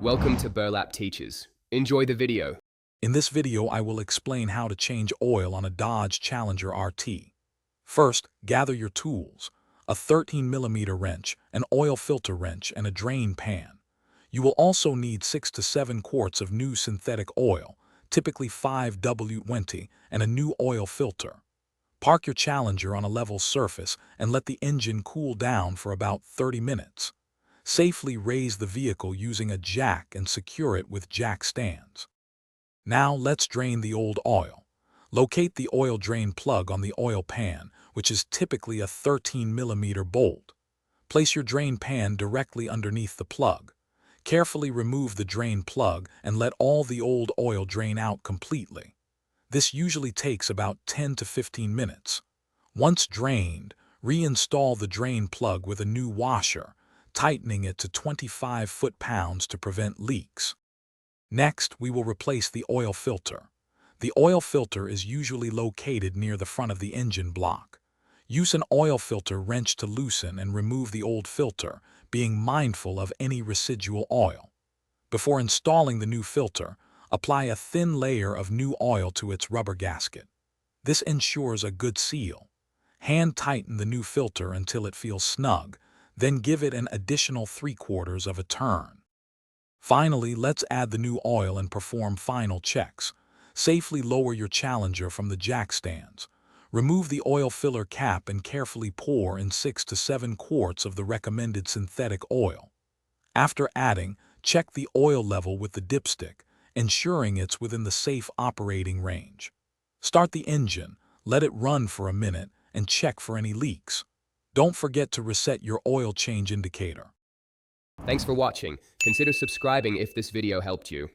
Welcome to Burlap Teachers. Enjoy the video. In this video, I will explain how to change oil on a Dodge Challenger RT. First, gather your tools: a 13mm wrench, an oil filter wrench, and a drain pan. You will also need 6 to 7 quarts of new synthetic oil, typically 5W20, and a new oil filter. Park your Challenger on a level surface and let the engine cool down for about 30 minutes. Safely raise the vehicle using a jack and secure it with jack stands. Now let's drain the old oil. Locate the oil drain plug on the oil pan, which is typically a 13mm bolt. Place your drain pan directly underneath the plug. Carefully remove the drain plug and let all the old oil drain out completely. This usually takes about 10 to 15 minutes. Once drained, reinstall the drain plug with a new washer, tightening it to 25 foot-pounds to prevent leaks. Next, we will replace the oil filter. The oil filter is usually located near the front of the engine block. Use an oil filter wrench to loosen and remove the old filter, being mindful of any residual oil. Before installing the new filter, apply a thin layer of new oil to its rubber gasket. This ensures a good seal. Hand tighten the new filter until it feels snug, then give it an additional 3/4 of a turn. Finally, let's add the new oil and perform final checks. Safely lower your Challenger from the jack stands. Remove the oil filler cap and carefully pour in 6 to 7 quarts of the recommended synthetic oil. After adding, check the oil level with the dipstick, ensuring it's within the safe operating range. Start the engine, let it run for a minute, and check for any leaks. Don't forget to reset your oil change indicator. Thanks for watching. Consider subscribing if this video helped you.